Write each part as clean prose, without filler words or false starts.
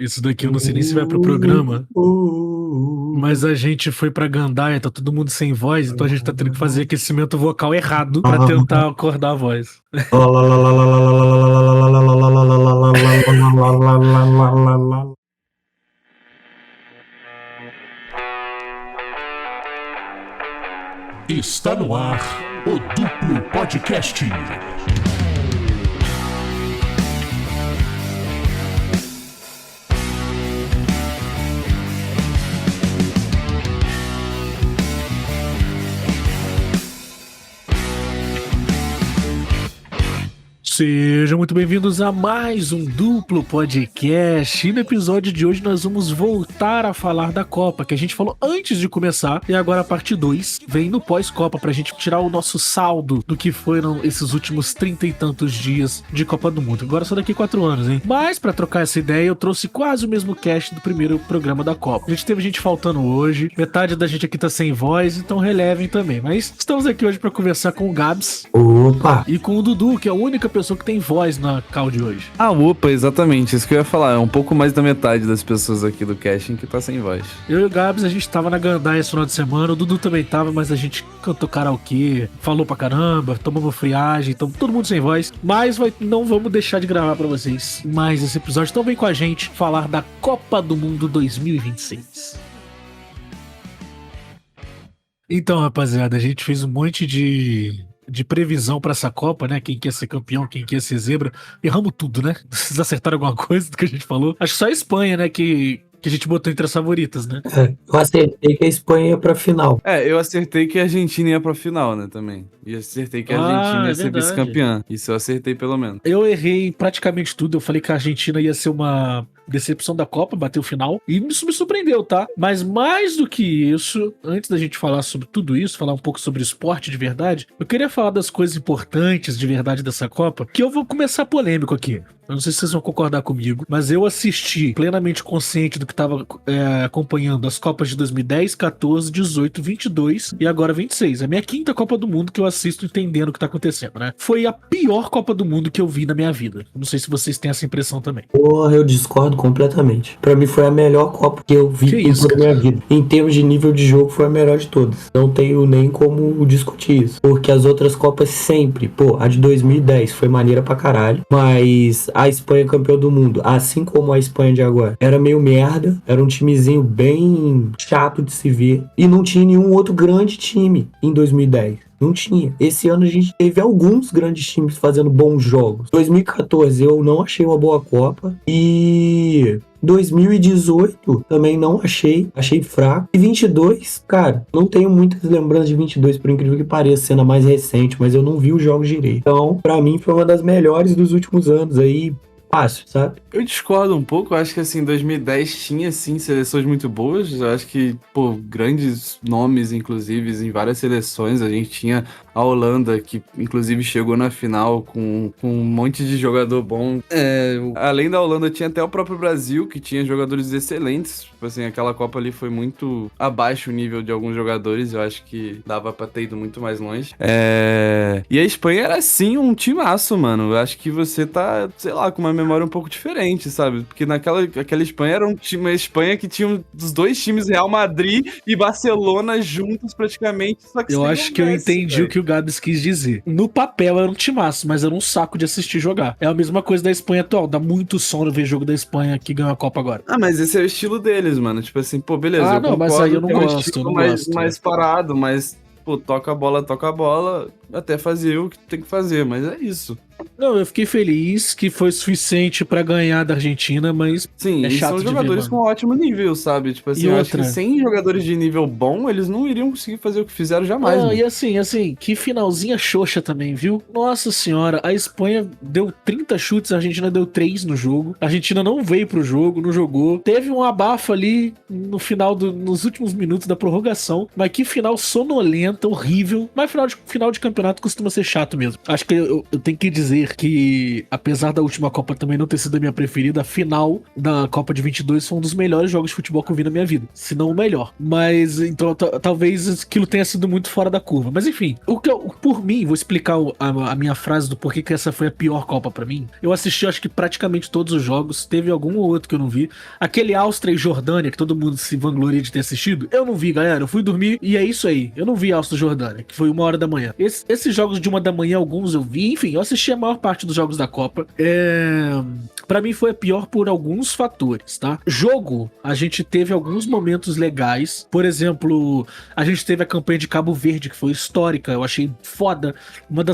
Isso daqui eu não sei nem se vai pro programa, mas a gente foi pra Gandaia, tá todo mundo sem voz, então a gente tá tendo que fazer aquecimento vocal errado pra tentar acordar a voz. Está no ar o Duplo Podcast. Sejam muito bem-vindos a mais um Duplo Podcast. E no episódio de hoje nós vamos voltar a falar da Copa, que a gente falou antes de começar, e agora a parte 2 vem no pós-Copa pra gente tirar o nosso saldo do que foram esses últimos 30 e tantos dias de Copa do Mundo. Agora só daqui 4 anos, hein? Mas pra trocar essa ideia, eu trouxe quase o mesmo cast do primeiro programa da Copa. A gente teve gente faltando hoje, metade da gente aqui tá sem voz, então relevem também. Mas estamos aqui hoje pra conversar com o Gabs. Opa! E com o Dudu, que é a única pessoa que tem voz na call de hoje. Opa, exatamente, isso que eu ia falar. É um pouco mais da metade das pessoas aqui do casting que tá sem voz. Eu e o Gabs, a gente tava na Gandaia esse final de semana, o Dudu também tava, mas a gente cantou karaokê, falou pra caramba, tomamos friagem, então todo mundo sem voz. Mas não vamos deixar de gravar pra vocês mais esse episódio, então vem com a gente falar da Copa do Mundo 2026. Então, rapaziada, a gente fez um monte de previsão pra essa Copa, né? Quem quer ser campeão, quem quer ser zebra. Erramos tudo, né? Vocês acertaram alguma coisa do que a gente falou? Acho que só a Espanha, né? Que a gente botou entre as favoritas, né? Eu acertei que a Espanha ia pra final. Eu acertei que a Argentina ia pra final, né, também. E acertei que a Argentina ia ser vice-campeã. Isso eu acertei pelo menos. Eu errei praticamente tudo. Eu falei que a Argentina ia ser uma decepção da Copa, bateu o final. E isso me surpreendeu, tá? Mas mais do que isso, antes da gente falar sobre tudo isso, falar um pouco sobre esporte de verdade, eu queria falar das coisas importantes de verdade dessa Copa, que eu vou começar polêmico aqui. Eu não sei se vocês vão concordar comigo, mas eu assisti plenamente consciente do que estava acompanhando as Copas de 2010, 14, 18, 22 e agora 26. É a minha quinta Copa do Mundo que eu assisto entendendo o que tá acontecendo, né? Foi a pior Copa do Mundo que eu vi na minha vida. Eu não sei se vocês têm essa impressão também. Porra, eu discordo completamente. Pra mim foi a melhor Copa que eu vi em toda a minha vida. Em termos de nível de jogo, foi a melhor de todas. Não tenho nem como discutir isso. Porque as outras Copas sempre, a de 2010 foi maneira pra caralho, mas a Espanha campeã do mundo, assim como a Espanha de agora, era meio merda, era um timezinho bem chato de se ver, e não tinha nenhum outro grande time em 2010. Não tinha. Esse ano a gente teve alguns grandes times fazendo bons jogos. 2014 eu não achei uma boa Copa. E 2018 também não achei. Achei fraco. E 22, cara, não tenho muitas lembranças de 22, por incrível que pareça, sendo a mais recente, mas eu não vi os jogos direito. Então, pra mim, foi uma das melhores dos últimos anos aí. Fácil, sabe? Eu discordo um pouco, eu acho que assim, 2010 tinha sim seleções muito boas, eu acho que, grandes nomes, inclusive, em várias seleções, a gente tinha a Holanda, que inclusive chegou na final com um monte de jogador bom. Além da Holanda, tinha até o próprio Brasil, que tinha jogadores excelentes, tipo assim, aquela Copa ali foi muito abaixo o nível de alguns jogadores, eu acho que dava pra ter ido muito mais longe. E a Espanha era sim um timaço, mano, eu acho que você tá, sei lá, com uma memória um pouco diferente, sabe? Porque aquela Espanha era uma Espanha que tinha os dois times, Real Madrid e Barcelona, juntos praticamente. Só que eu acho que eu entendi o que o Gabs quis dizer. No papel era um timaço, mas era um saco de assistir jogar. É a mesma coisa da Espanha atual. Dá muito sono ver jogo da Espanha que ganhou a Copa agora. Mas esse é o estilo deles, mano. Tipo assim, beleza. Não, mas aí eu não gosto. Mais parado, mas toca a bola, até fazer o que tem que fazer, mas é isso. Não, eu fiquei feliz que foi suficiente pra ganhar da Argentina, mas sim, é chato são de jogadores ver, com ótimo nível, sabe? Tipo assim, eu acho que sem jogadores de nível bom, eles não iriam conseguir fazer o que fizeram jamais. E assim, que finalzinha xoxa também, viu? Nossa senhora, a Espanha deu 30 chutes, a Argentina deu 3 no jogo. A Argentina não veio pro jogo, não jogou. Teve um abafo ali no final, nos últimos minutos da prorrogação, mas que final sonolenta, horrível. Mas final de campeonato costuma ser chato mesmo. Acho que eu tenho que dizer dizer que, apesar da última Copa também não ter sido a minha preferida, a final da Copa de 22 foi um dos melhores jogos de futebol que eu vi na minha vida, se não o melhor. Mas, então, talvez aquilo tenha sido muito fora da curva. Mas, enfim, por mim, vou explicar a minha frase do porquê que essa foi a pior Copa pra mim. Eu assisti, acho que praticamente todos os jogos, teve algum ou outro que eu não vi. Aquele Áustria e Jordânia, que todo mundo se vangloria de ter assistido, eu não vi, galera. Eu fui dormir e é isso aí. Eu não vi Áustria e Jordânia, que foi 1h da manhã. Esses jogos de 1h da manhã, alguns eu vi. Enfim, eu assisti a maior parte dos jogos da Copa. Pra mim foi a pior por alguns fatores, tá? Jogo, a gente teve alguns momentos legais. Por exemplo, a gente teve a campanha de Cabo Verde, que foi histórica. Eu achei foda. Uma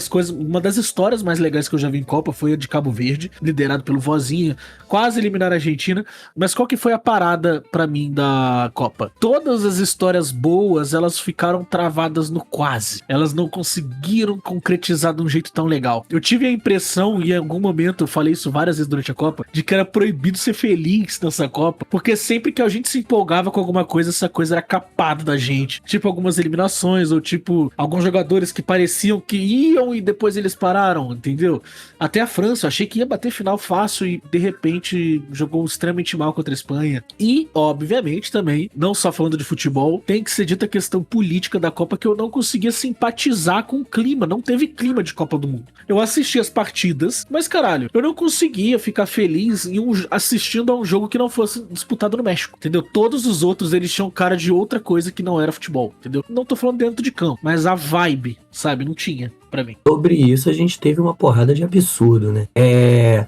das histórias mais legais que eu já vi em Copa foi a de Cabo Verde, liderado pelo Vozinha. Quase eliminar a Argentina. Mas qual que foi a parada pra mim da Copa? Todas as histórias boas, elas ficaram travadas no quase. Elas não conseguiram concretizar de um jeito tão legal. Eu tive a impressão, e em algum momento eu falei isso várias vezes durante a Copa, de que era proibido ser feliz nessa Copa, porque sempre que a gente se empolgava com alguma coisa, essa coisa era capada da gente. Tipo algumas eliminações, ou tipo alguns jogadores que pareciam que iam e depois eles pararam, entendeu? Até a França, eu achei que ia bater final fácil e de repente jogou extremamente mal contra a Espanha. E, obviamente, também, não só falando de futebol, tem que ser dita a questão política da Copa, que eu não conseguia simpatizar com o clima, não teve clima de Copa do Mundo. Eu assisti as partidas, mas caralho, eu não conseguia ficar feliz assistindo a um jogo que não fosse disputado no México, entendeu? Todos os outros, eles tinham cara de outra coisa que não era futebol, entendeu? Não tô falando dentro de campo, mas a vibe, sabe, não tinha pra mim. Sobre isso, a gente teve uma porrada de absurdo, né?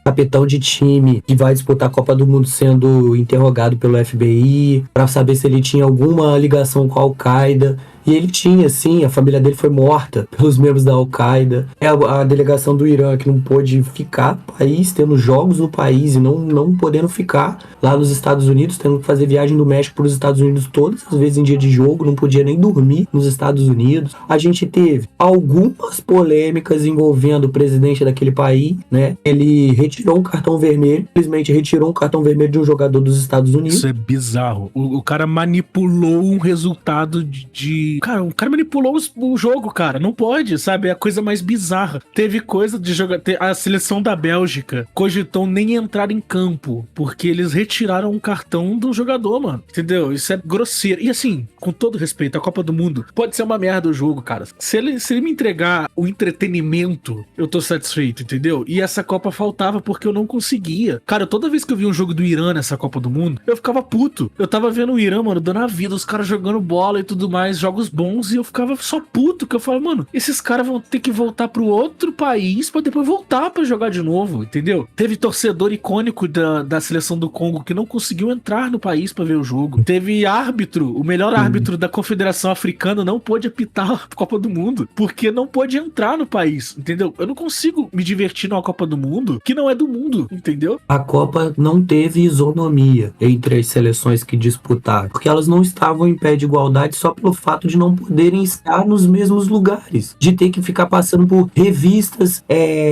Capitão de time que vai disputar a Copa do Mundo sendo interrogado pelo FBI pra saber se ele tinha alguma ligação com a Al-Qaeda. E ele tinha, sim, a família dele foi morta pelos membros da Al-Qaeda. A delegação do Irã que não pôde ficar no país, tendo jogos no país e não podendo ficar lá nos Estados Unidos, tendo que fazer viagem do México para os Estados Unidos todas as vezes em dia de jogo, não podia nem dormir nos Estados Unidos. A gente teve algumas polêmicas envolvendo o presidente daquele país, né? Ele retirou um cartão vermelho, simplesmente retirou um cartão vermelho de um jogador dos Estados Unidos. Isso é bizarro. O cara manipulou um resultado de... Cara, o cara manipulou o jogo, cara. Não pode, sabe? É a coisa mais bizarra. Teve coisa de jogar... A seleção da Bélgica cogitou nem entrar em campo, porque eles retiraram um cartão do jogador, mano. Entendeu? Isso é grosseiro. E assim, com todo respeito, a Copa do Mundo pode ser uma merda o jogo, cara. Se ele me entregar o entretenimento, eu tô satisfeito, entendeu? E essa Copa faltava porque eu não conseguia. Cara, toda vez que eu vi um jogo do Irã nessa Copa do Mundo, eu ficava puto. Eu tava vendo o Irã, mano, dando a vida, os caras jogando bola e tudo mais, jogos bons, e eu ficava só puto, que eu falava, mano, esses caras vão ter que voltar pro outro país pra depois voltar pra jogar de novo, entendeu? Teve torcedor icônico da seleção do Congo que não conseguiu entrar no país pra ver o jogo. Teve árbitro, o melhor árbitro da Confederação Africana não pôde apitar a Copa do Mundo, porque não pôde entrar no país, entendeu? Eu não consigo me divertir numa Copa do Mundo que não é do mundo, entendeu? A Copa não teve isonomia entre as seleções que disputaram, porque elas não estavam em pé de igualdade só pelo fato de não poderem estar nos mesmos lugares, de ter que ficar passando por revistas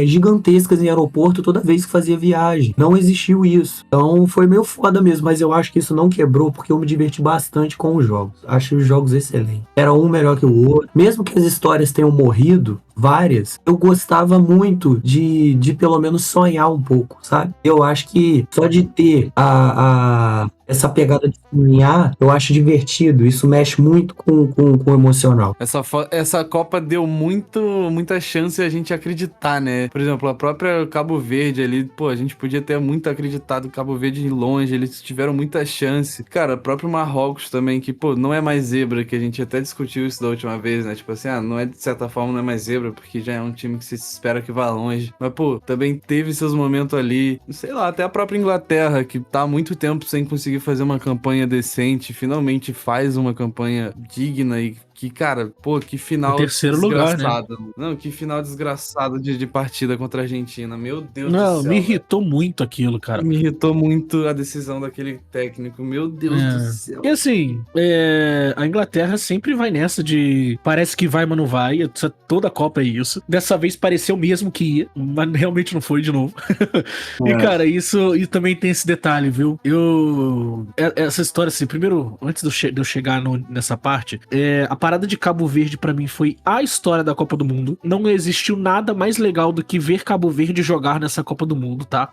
gigantescas em aeroporto toda vez que fazia viagem. Não existiu isso. Então foi meio foda mesmo, mas eu acho que isso não quebrou porque eu me diverti bastante com os jogos. Acho os jogos excelentes. Era um melhor que o outro. Mesmo que as histórias tenham morrido, várias, eu gostava muito de pelo menos sonhar um pouco, sabe? Eu acho que só de ter essa pegada de sonhar, eu acho divertido. Isso mexe muito com o emocional. Essa Copa deu muita chance a gente acreditar, né? Por exemplo, a própria Cabo Verde ali, pô, a gente podia ter muito acreditado Cabo Verde de longe, eles tiveram muita chance. Cara, o próprio Marrocos também, que, pô, não é mais zebra, que a gente até discutiu isso da última vez, né? Tipo assim, não é de certa forma, não é mais zebra, porque já é um time que se espera que vá longe. Mas, pô, também teve seus momentos ali, sei lá, até a própria Inglaterra, que tá há muito tempo sem conseguir fazer uma campanha decente, finalmente faz uma campanha digna e que, cara, pô, que final terceiro lugar, né? Não, que final desgraçado de partida contra a Argentina. Meu Deus do Não, céu. me irritou muito aquilo, cara. Me irritou muito a decisão daquele técnico. Meu Deus do céu. E assim, a Inglaterra sempre vai nessa de parece que vai, mas não vai. Toda a Copa é isso. Dessa vez pareceu mesmo que ia, mas realmente não foi de novo. E, cara, isso e também tem esse detalhe, viu? Essa história, assim, primeiro, antes de eu chegar nessa parte, a parada de Cabo Verde pra mim foi a história da Copa do Mundo. Não existiu nada mais legal do que ver Cabo Verde jogar nessa Copa do Mundo, tá?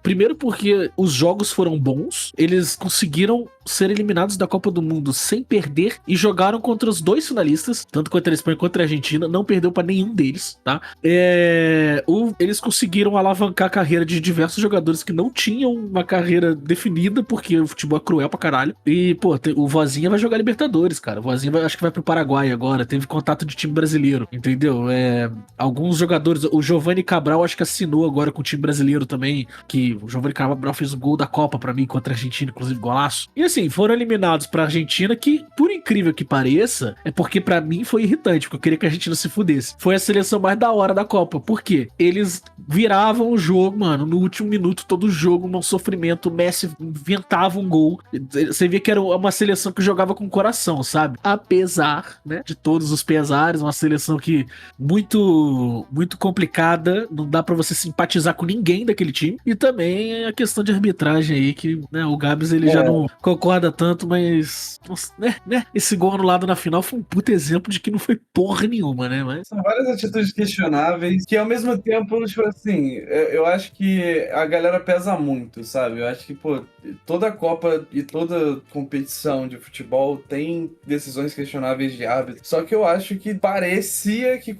Primeiro porque os jogos foram bons, eles conseguiram ser eliminados da Copa do Mundo sem perder e jogaram contra os dois finalistas, tanto contra a Espanha quanto a Argentina, não perdeu pra nenhum deles, tá? Eles conseguiram alavancar a carreira de diversos jogadores que não tinham uma carreira definida, porque o futebol é cruel pra caralho. E, pô, o Vozinha vai jogar Libertadores, cara. O Vozinha acho que vai pro Paraguai agora, teve contato de time brasileiro, entendeu? Alguns jogadores, o Giovanni Cabral acho que assinou agora com o time brasileiro também, que o Giovanni Cabral fez o gol da Copa pra mim contra a Argentina, inclusive golaço. E assim, foram eliminados pra Argentina, que, por incrível que pareça, é porque pra mim foi irritante, porque eu queria que a Argentina se fudesse. Foi a seleção mais da hora da Copa. Por quê? Eles viravam o jogo, mano, no último minuto, todo o jogo, num sofrimento, o Messi inventava um gol. Você via que era uma seleção que jogava com coração, sabe? Apesar, né, de todos os pesares, uma seleção que muito, muito complicada, não dá pra você simpatizar com ninguém daquele time. E também a questão de arbitragem aí, que, né, o Gabs, ele já não concorda tanto, mas, né, esse gol anulado na final foi um puto exemplo de que não foi porra nenhuma, né, mas... São várias atitudes questionáveis, que ao mesmo tempo, tipo assim, eu acho que a galera pesa muito, sabe? Eu acho que, pô, toda Copa e toda competição de futebol tem decisões questionáveis de árbitro. Só que eu acho que parecia que,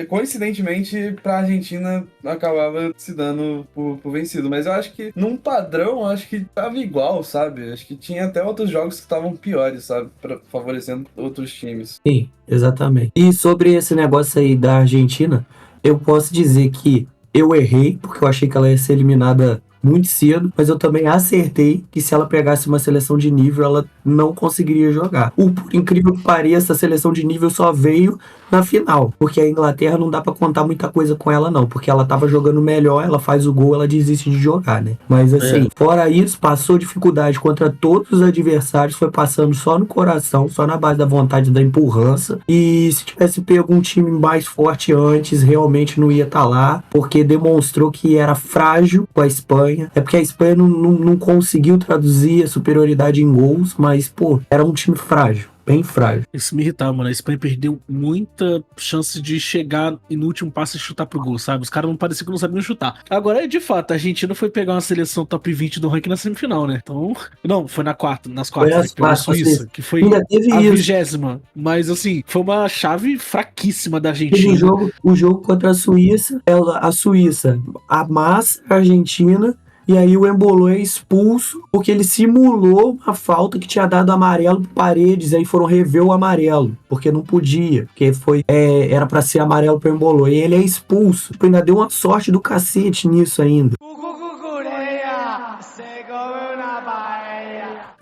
coincidentemente, pra Argentina acabava se dando por vencido. Mas eu acho que, num padrão, eu acho que tava igual, sabe? Acho que tinha até outros jogos que estavam piores, sabe? Favorecendo outros times. Sim, exatamente. E sobre esse negócio aí da Argentina, eu posso dizer que eu errei, porque eu achei que ela ia ser eliminada muito cedo, mas eu também acertei que se ela pegasse uma seleção de nível, ela não conseguiria jogar. Por incrível que pareça, a seleção de nível só veio na final, porque a Inglaterra não dá pra contar muita coisa com ela não, porque ela tava jogando melhor, ela faz o gol, ela desiste de jogar, né? Mas assim, fora isso, passou dificuldade contra todos os adversários, foi passando só no coração, só na base da vontade, da empurrança, e se tivesse pego um time mais forte antes, realmente não ia estar lá, porque demonstrou que era frágil com a Espanha. É porque a Espanha não conseguiu traduzir a superioridade em gols, mas, pô, era um time frágil. Bem frágil. Isso me irritava, mano. A Espanha perdeu muita chance de chegar e no último passe chutar pro gol, sabe? Os caras não pareciam que não sabiam chutar. Agora, de fato, a Argentina foi pegar uma seleção top 20 do ranking na semifinal, né? Então, não, foi nas quartas, né? Que pegou a Suíça, que foi a 20ª. Mas, assim, foi uma chave fraquíssima da Argentina. O jogo contra a Suíça amassa a Argentina. E aí o Embolo é expulso porque ele simulou uma falta que tinha dado amarelo pro Paredes. Aí foram rever o amarelo, porque não podia, porque era pra ser amarelo pro Embolo. E ele é expulso. Ainda deu uma sorte do cacete nisso ainda.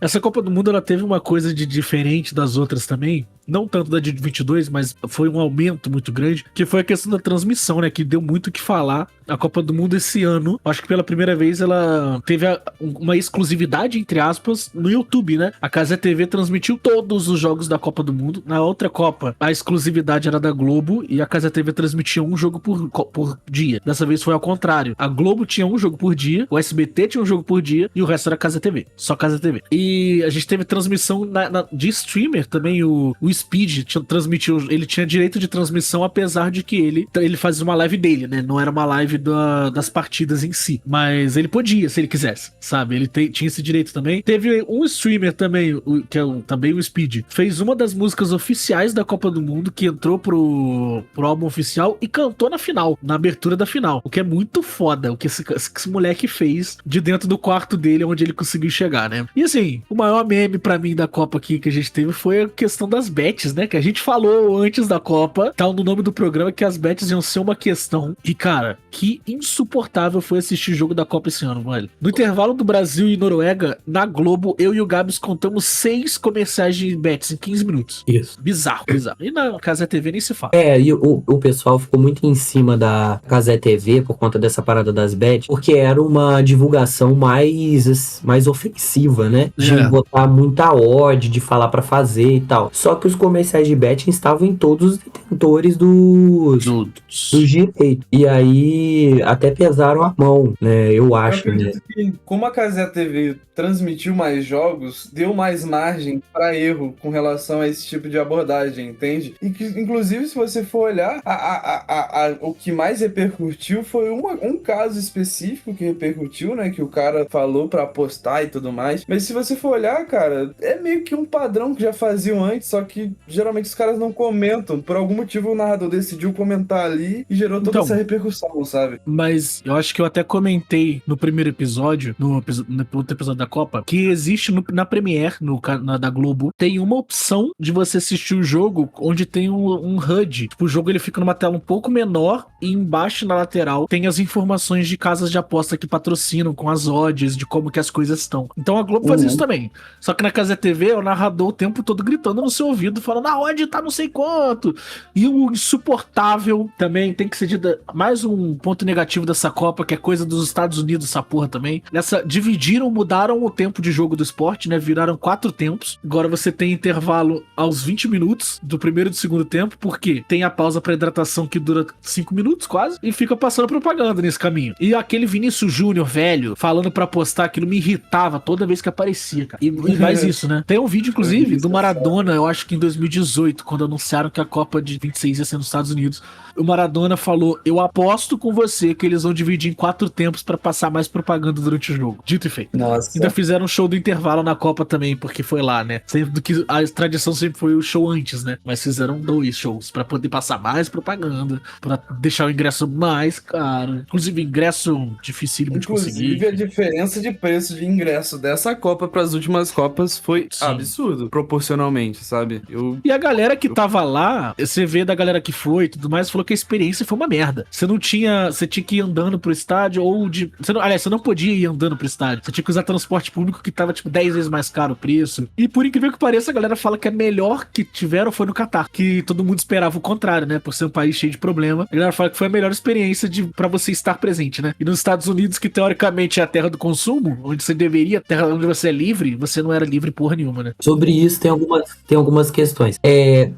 Essa Copa do Mundo, ela teve uma coisa de diferente das outras também, não tanto da de 22, mas foi um aumento muito grande, que foi a questão da transmissão, né, que deu muito o que falar. A Copa do Mundo esse ano, acho que pela primeira vez ela teve uma exclusividade, entre aspas, no YouTube, né? A Cazé TV transmitiu todos os jogos da Copa do Mundo. Na outra Copa, a exclusividade era da Globo e a Cazé TV transmitia um jogo por dia. Dessa vez foi ao contrário. A Globo tinha um jogo por dia, o SBT tinha um jogo por dia e o resto era Cazé TV. Só Cazé TV. E a gente teve transmissão de streamer também, o Speed transmitiu, ele tinha direito de transmissão, apesar de que ele fazia uma live dele, né? Não era uma live das partidas em si, mas ele podia, se ele quisesse, sabe? Ele tinha esse direito também. Teve um streamer também, que é também o Speed, fez uma das músicas oficiais da Copa do Mundo, que entrou pro álbum oficial e cantou na final, na abertura da final, o que é muito foda, o que esse moleque fez de dentro do quarto dele, onde ele conseguiu chegar, né? E assim, o maior meme pra mim da Copa aqui que a gente teve foi a questão das bets, né? Que a gente falou antes da Copa, tá no nome do programa, que as bets iam ser uma questão. E cara, que insuportável foi assistir o jogo da Copa esse ano, velho. No intervalo do Brasil e Noruega, na Globo, eu e o Gabs contamos 6 comerciais de bets em 15 minutos. Isso. Bizarro. E na Cazé TV nem se fala. E o pessoal ficou muito em cima da Cazé TV por conta dessa parada das bets, porque era uma divulgação mais ofensiva, né? De botar muita odd, de falar pra fazer e tal. Só que os comerciais de betting estavam em todos os detentores dos direitos. E aí até pesaram a mão, né? Eu acho, né? Que, como a Cazé TV transmitiu mais jogos, deu mais margem para erro com relação a esse tipo de abordagem, entende? E que, inclusive, se você for olhar, o que mais repercutiu foi um caso específico que repercutiu, né? Que o cara falou para apostar e tudo mais. Mas se você for olhar, cara, é meio que um padrão que já faziam antes, só que geralmente os caras não comentam. Por algum motivo o narrador decidiu comentar ali e gerou toda essa repercussão, sabe? Mas eu acho que eu até comentei no primeiro episódio, no outro episódio da Copa, que existe na Premiere, da Globo, tem uma opção de você assistir o jogo onde tem um HUD. Tipo, o jogo ele fica numa tela um pouco menor e embaixo na lateral tem as informações de casas de aposta que patrocinam, com as odds, de como que as coisas estão. Então a Globo faz isso também. Só que na Cazé TV é o narrador o tempo todo gritando no seu ouvido, falando, a odd tá não sei quanto. E o insuportável também tem que ser dito, mais um ponto negativo dessa Copa, que é coisa dos Estados Unidos, essa porra também. Mudaram o tempo de jogo do esporte, né? Viraram 4 tempos. Agora você tem intervalo aos 20 minutos do primeiro e do segundo tempo, porque tem a pausa pra hidratação que dura 5 minutos quase, e fica passando propaganda nesse caminho. E aquele Vinícius Júnior, velho, falando pra apostar, aquilo me irritava toda vez que aparecia, cara. E mais isso, né? Tem um vídeo, inclusive, do Maradona, eu acho que em 2018, quando anunciaram que a Copa de 26 ia ser nos Estados Unidos. O Maradona falou, eu aposto com você que eles vão dividir em 4 tempos pra passar mais propaganda durante o jogo. Dito e feito. Nossa. Ainda fizeram um show do intervalo na Copa também, porque foi lá, né? Sempre que a tradição sempre foi o show antes, né? Mas fizeram 2 shows pra poder passar mais propaganda, pra deixar o ingresso mais caro. Inclusive, ingresso dificílimo de conseguir. Inclusive, a diferença de preço de ingresso dessa Copa pras últimas Copas foi absurdo, proporcionalmente, sabe? E a galera que tava lá, você vê da galera que foi e tudo mais, falou que a experiência foi uma merda. Você tinha que ir andando pro estádio você não podia ir andando pro estádio. Você tinha que usar transporte público que tava, tipo, 10 vezes mais caro o preço. E por incrível que pareça, a galera fala que a melhor que tiveram foi no Catar, que todo mundo esperava o contrário, né? Por ser um país cheio de problema. A galera fala que foi a melhor experiência pra você estar presente, né? E nos Estados Unidos, que teoricamente é a terra do consumo, onde você deveria, terra onde você é livre, você não era livre porra nenhuma, né? Sobre isso tem algumas questões.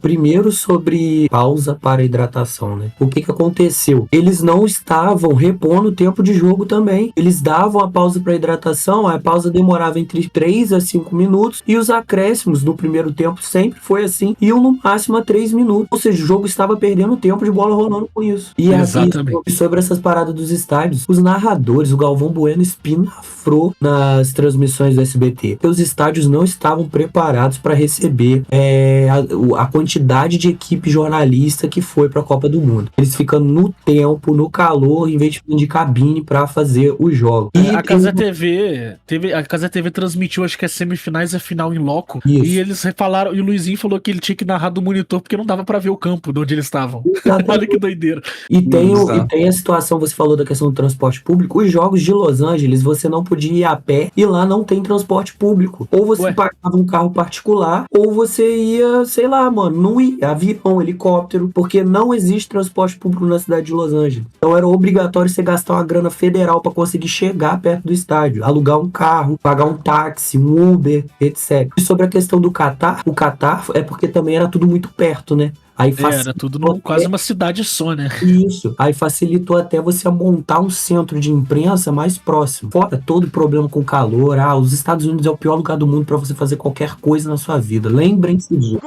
Primeiro sobre pausa para hidratação, né? O que aconteceu? Eles não estavam repondo o tempo de jogo também. Eles davam a pausa para hidratação, a pausa demorava entre 3 a 5 minutos e os acréscimos no primeiro tempo sempre foi assim, iam no máximo a 3 minutos. Ou seja, o jogo estava perdendo tempo de bola rolando com isso. E exatamente. Sobre essas paradas dos estádios, os narradores, o Galvão Bueno espinafrou nas transmissões do SBT, porque os estádios não estavam preparados para receber a quantidade de equipe jornalista que foi para a Copa do Mundo. Eles ficando no tempo, no calor, em vez de cabine para fazer o jogo. E a Cazé TV transmitiu, acho que as semifinais e a final em loco. Isso. E eles falaram, e o Luizinho falou que ele tinha que narrar do monitor porque não dava pra ver o campo de onde eles estavam. Olha que doideira. E tem a situação, você falou da questão do transporte público. Os jogos de Los Angeles, você não podia ir a pé e lá não tem transporte público. Ou você pagava um carro particular, ou você ia, sei lá, mano, não ia, avião, helicóptero, porque não existe transporte público na cidade de Los Angeles. Então era obrigatório você gastar uma grana federal pra conseguir chegar perto do estádio, alugar um carro, pagar um táxi, um Uber, etc. E sobre a questão do Catar, o Catar é porque também era tudo muito perto, né? Aí era tudo quase uma cidade só, né? Isso. Aí facilitou até você montar um centro de imprensa mais próximo. Fora todo o problema com calor. Os Estados Unidos é o pior lugar do mundo para você fazer qualquer coisa na sua vida. Lembrem-se disso.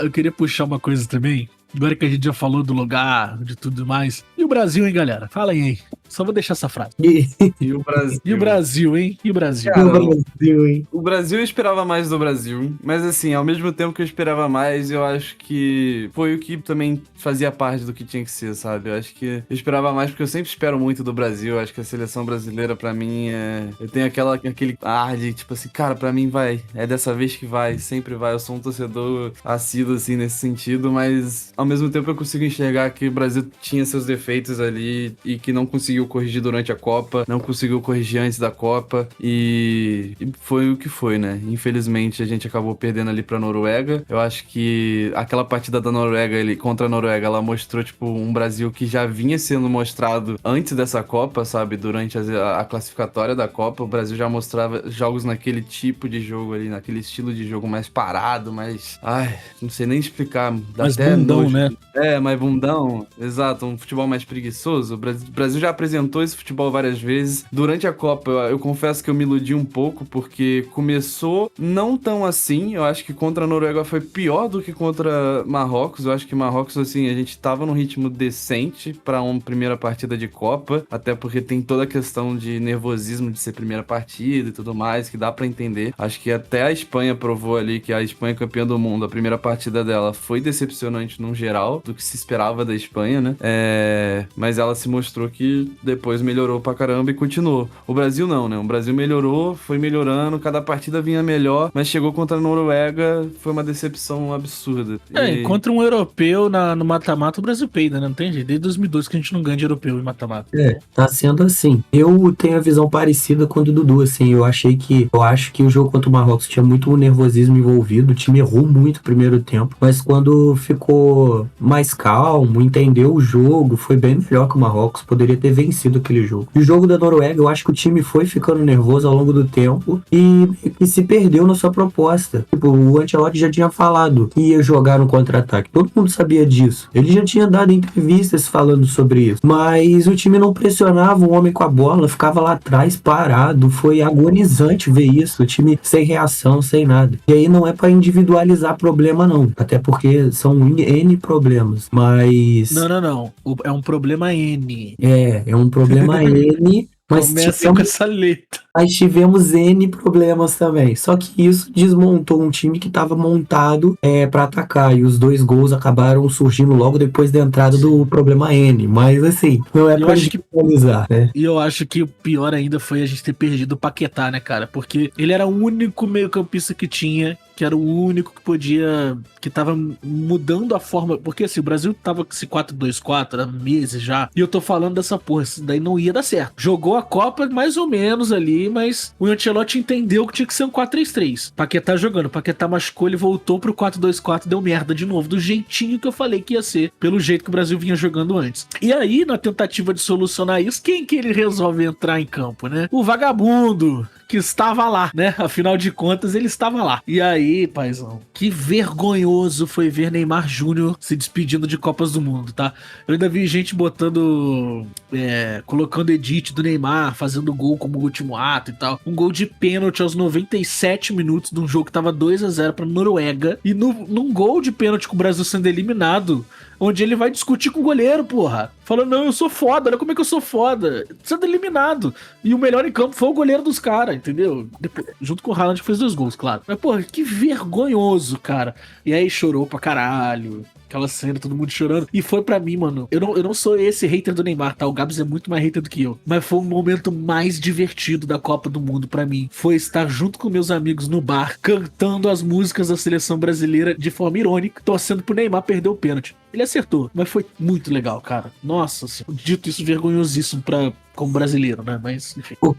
Eu queria puxar uma coisa também. Agora que a gente já falou do lugar, de tudo mais. E o Brasil, hein, galera? Fala aí. Só vou deixar essa frase. E o Brasil. E o Brasil, hein? E o Brasil? Cara, hein? O Brasil eu esperava mais do Brasil, mas assim, ao mesmo tempo que eu esperava mais, eu acho que foi o que também fazia parte do que tinha que ser, sabe? Eu acho que eu esperava mais porque eu sempre espero muito do Brasil. Eu acho que a seleção brasileira, pra mim, eu tenho aquele ar de, tipo assim, cara, pra mim vai. É dessa vez que vai, sempre vai. Eu sou um torcedor assíduo, assim, nesse sentido, mas ao mesmo tempo eu consigo enxergar que o Brasil tinha seus defeitos ali e que não conseguiu conseguiu corrigir durante a Copa, não conseguiu corrigir antes da Copa e foi o que foi, né? Infelizmente a gente acabou perdendo ali pra Noruega. Eu acho que aquela partida da Noruega contra a Noruega, ela mostrou, tipo, um Brasil que já vinha sendo mostrado antes dessa Copa, sabe? Durante a classificatória da Copa, o Brasil já mostrava jogos naquele tipo de jogo ali, naquele estilo de jogo mais parado, mais... Ai, não sei nem explicar. Dá mais até bundão, nojo. né? Mais bundão. Exato, um futebol mais preguiçoso. O Brasil já apresentou esse futebol várias vezes. Durante a Copa, eu confesso que eu me iludi um pouco, porque começou não tão assim. Eu acho que contra a Noruega foi pior do que contra Marrocos. Eu acho que Marrocos, assim, a gente tava num ritmo decente pra uma primeira partida de Copa, até porque tem toda a questão de nervosismo de ser primeira partida e tudo mais, que dá pra entender. Acho que até a Espanha provou ali que a Espanha campeã do mundo, a primeira partida dela foi decepcionante num geral, do que se esperava da Espanha, né? Mas ela se mostrou que depois melhorou pra caramba e continuou. O Brasil não, né? O Brasil melhorou, foi melhorando, cada partida vinha melhor, mas chegou contra a Noruega, foi uma decepção absurda. Contra um europeu no mata-mata, o Brasil peida, né? Não tem jeito. Desde 2002 que a gente não ganha de europeu em mata-mata. Tá sendo assim. Eu tenho a visão parecida com a do Dudu, assim. Eu acho que o jogo contra o Marrocos tinha muito nervosismo envolvido, o time errou muito no primeiro tempo, mas quando ficou mais calmo, entendeu o jogo, foi bem melhor que o Marrocos, poderia ter vencido aquele jogo. E o jogo da Noruega, eu acho que o time foi ficando nervoso ao longo do tempo e se perdeu na sua proposta. Tipo, o Ancelotti já tinha falado que ia jogar no contra-ataque, todo mundo sabia disso. Ele já tinha dado entrevistas falando sobre isso, mas o time não pressionava o homem com a bola, ficava lá atrás parado, foi agonizante ver isso, o time sem reação, sem nada. E aí não é pra individualizar problema não, até porque são N problemas, mas... Não. É um problema N. É um problema N, mas começa com essa letra. Mas tivemos N problemas também. Só que isso desmontou um time que estava montado pra atacar. E os 2 gols acabaram surgindo logo depois da entrada do problema N. Mas assim, não é pra generalizar, né? E eu acho que o pior ainda foi a gente ter perdido o Paquetá, né, cara? Porque ele era o único meio-campista que tinha, que era o único que podia... que tava mudando a forma... Porque assim, o Brasil tava com esse 4-2-4 há meses já. E eu tô falando dessa porra, isso daí não ia dar certo. Jogou a Copa mais ou menos ali, mas o Ancelotti entendeu que tinha que ser um 4-3-3. Paquetá jogando, Paquetá machucou, ele voltou pro 4-2-4, deu merda de novo, do jeitinho que eu falei que ia ser, pelo jeito que o Brasil vinha jogando antes. E aí, na tentativa de solucionar isso, quem que ele resolve entrar em campo, né? O vagabundo, que estava lá, né? Afinal de contas, ele estava lá. E aí, paizão, que vergonhoso foi ver Neymar Júnior se despedindo de Copas do Mundo, tá? Eu ainda vi gente botando... colocando edit do Neymar, fazendo gol como último ato e tal. Um gol de pênalti aos 97 minutos de um jogo que tava 2-0 pra Noruega. E num gol de pênalti com o Brasil sendo eliminado, onde ele vai discutir com o goleiro, porra. Falando, não, eu sou foda, olha como é que eu sou foda. Sendo eliminado. E o melhor em campo foi o goleiro dos caras, entendeu? Depois, junto com o Haaland, que fez 2 gols, claro. Mas, porra, que vergonhoso, cara. E aí chorou pra caralho. Aquela cena, todo mundo chorando. E foi pra mim, mano. Eu não sou esse hater do Neymar, tá? O Gabs é muito mais hater do que eu. Mas foi o momento mais divertido da Copa do Mundo pra mim. Foi estar junto com meus amigos no bar, cantando as músicas da seleção brasileira de forma irônica, torcendo pro Neymar perder o pênalti. Ele acertou, mas foi muito legal, cara. Nossa senhora. Dito isso, vergonhosíssimo como brasileiro, né? Mas, enfim. O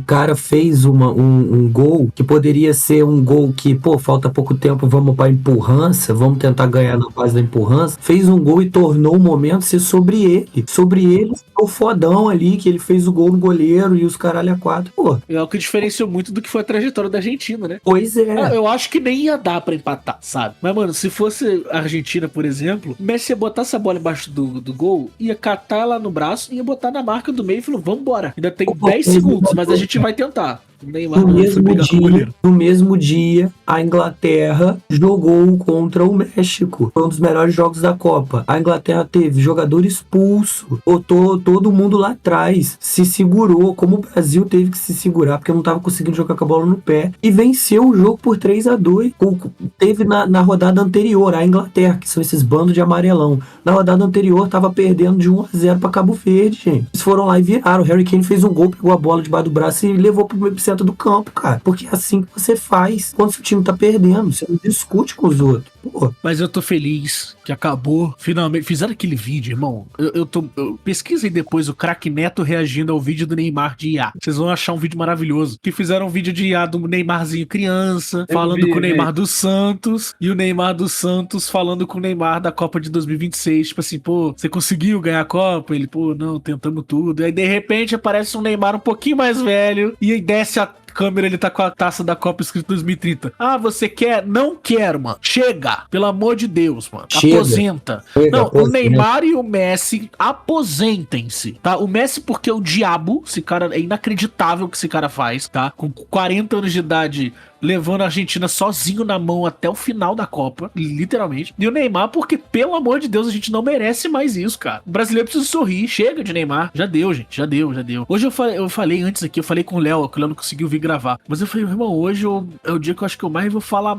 cara fez um gol que poderia ser um gol que, pô, falta pouco tempo, vamos pra empurrança, vamos tentar ganhar na base da empurrança. Fez um gol e tornou o momento ser sobre ele. Sobre ele, o fodão ali, que ele fez o gol no goleiro e os caralho a 4. Pô. É o que diferenciou muito do que foi a trajetória da Argentina, né? Pois é. Eu acho que nem ia dar pra empatar, sabe? Mas, mano, se fosse a Argentina, por exemplo, o Messi ia botar essa bola embaixo do gol, ia catar ela no braço e ia botar na marca do meio e falou, vambora. Ainda tem 10 segundos, mas a gente vai tentar. No mesmo dia, a Inglaterra jogou contra o México. Foi um dos melhores jogos da Copa. A Inglaterra teve jogador expulso, botou todo mundo lá atrás, se segurou, como o Brasil teve que se segurar, porque não tava conseguindo jogar com a bola no pé, e venceu o jogo por 3-2. Teve na rodada anterior, a Inglaterra, que são esses bandos de amarelão. Na rodada anterior, tava perdendo de 1-0 pra Cabo Verde, gente. Eles foram lá e viraram. O Harry Kane fez um gol, pegou a bola debaixo do braço e levou pro epicentro do campo, cara. Porque é assim que você faz quando seu time tá perdendo. Você não discute com os outros. Pô, Mas eu tô feliz que acabou. Finalmente. Fizeram aquele vídeo, irmão. Eu pesquisei depois o Craque Neto reagindo ao vídeo do Neymar de IA. Vocês vão achar um vídeo maravilhoso. Que fizeram um vídeo de IA do Neymarzinho criança, falando com o Neymar dos Santos. E o Neymar dos Santos falando com o Neymar da Copa de 2026. Tipo assim, pô, você conseguiu ganhar a Copa? Ele, pô, não, tentamos tudo. Aí de repente aparece um Neymar um pouquinho mais velho. E aí desce a câmera, ele tá com a taça da Copa escrito 2030. Ah, você quer? Não quero, mano. Chega. Pelo amor de Deus, mano. Chega. Aposenta. Chega, Não, aposenta. o Neymar e o Messi aposentem-se, tá? O Messi porque é o diabo. Esse cara, é inacreditável o que esse cara faz, tá? Com 40 anos de idade, levando a Argentina sozinho na mão até o final da Copa, literalmente. E o Neymar porque, pelo amor de Deus, a gente não merece mais isso, cara. O brasileiro precisa sorrir. Chega de Neymar. Já deu, gente. Já deu. Hoje eu falei antes aqui, eu falei com o Léo, que o Léo não conseguiu vir gravar. Mas eu falei, irmão, hoje é o dia que eu acho que eu mais vou falar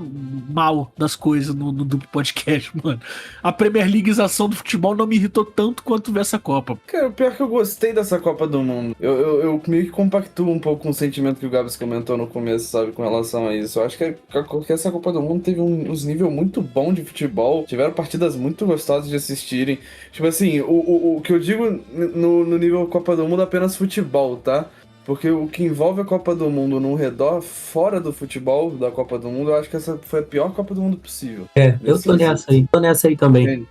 mal das coisas no duplo podcast, mano. A Premier Leagueização do futebol não me irritou tanto quanto ver essa Copa. Cara, o pior é que eu gostei dessa Copa do Mundo. Eu meio que compactuo um pouco com o sentimento que o Gabs comentou no começo, sabe, com relação a isso. Eu acho que essa Copa do Mundo teve uns níveis muito bons de futebol. Tiveram partidas muito gostosas de assistirem. Tipo assim, o que eu digo no nível Copa do Mundo é apenas futebol, tá? Porque o que envolve a Copa do Mundo no redor, fora do futebol da Copa do Mundo, eu acho que essa foi a pior Copa do Mundo possível. eu tô nessa aí. Tô nessa aí também.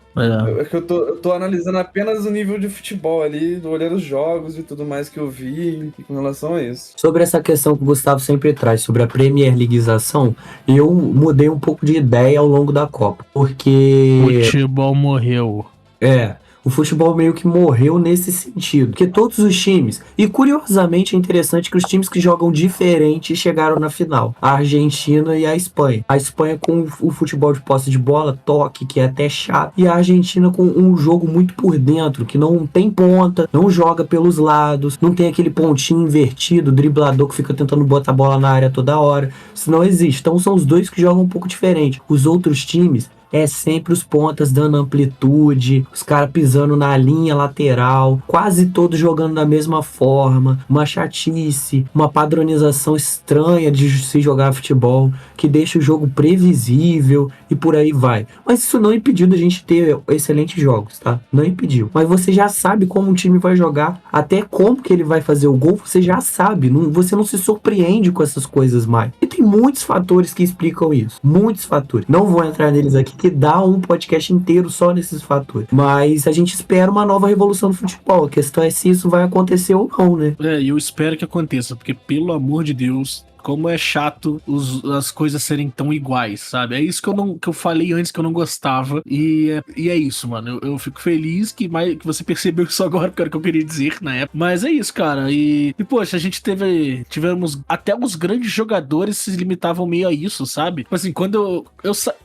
É que eu tô analisando apenas o nível de futebol ali, olhando os jogos e tudo mais que eu vi com relação a isso. Sobre essa questão que o Gustavo sempre traz, sobre a Premier Leagueização, eu mudei um pouco de ideia ao longo da Copa. Porque... Futebol morreu. O futebol meio que morreu nesse sentido. Porque todos os times... E curiosamente é interessante que os times que jogam diferente chegaram na final. A Argentina e a Espanha. A Espanha com o futebol de posse de bola, toque, que é até chato. E a Argentina com um jogo muito por dentro, que não tem ponta, não joga pelos lados, não tem aquele pontinho invertido, driblador que fica tentando botar a bola na área toda hora. Isso não existe. Então são os dois que jogam um pouco diferente. Os outros times... é sempre os pontas dando amplitude, os caras pisando na linha lateral, quase todos jogando da mesma forma, uma chatice, uma padronização estranha de se jogar futebol, que deixa o jogo previsível e por aí vai. Mas isso não impediu da gente ter excelentes jogos, tá? Não impediu. Mas você já sabe como um time vai jogar, até como que ele vai fazer o gol, você já sabe, você não se surpreende com essas coisas mais. E tem muitos fatores que explicam isso, muitos fatores. Não vou entrar neles aqui, que dá um podcast inteiro só nesses fatores. Mas a gente espera uma nova revolução do futebol. A questão é se isso vai acontecer ou não, né? E eu espero que aconteça, porque pelo amor de Deus, como é chato as coisas serem tão iguais, sabe? É isso que eu falei antes que eu não gostava. E é isso, mano. Eu fico feliz que você percebeu isso agora, porque era o que eu queria dizer na época. Mas é isso, cara. E poxa, a gente tivemos até os grandes jogadores se limitavam meio a isso, sabe? Tipo assim, quando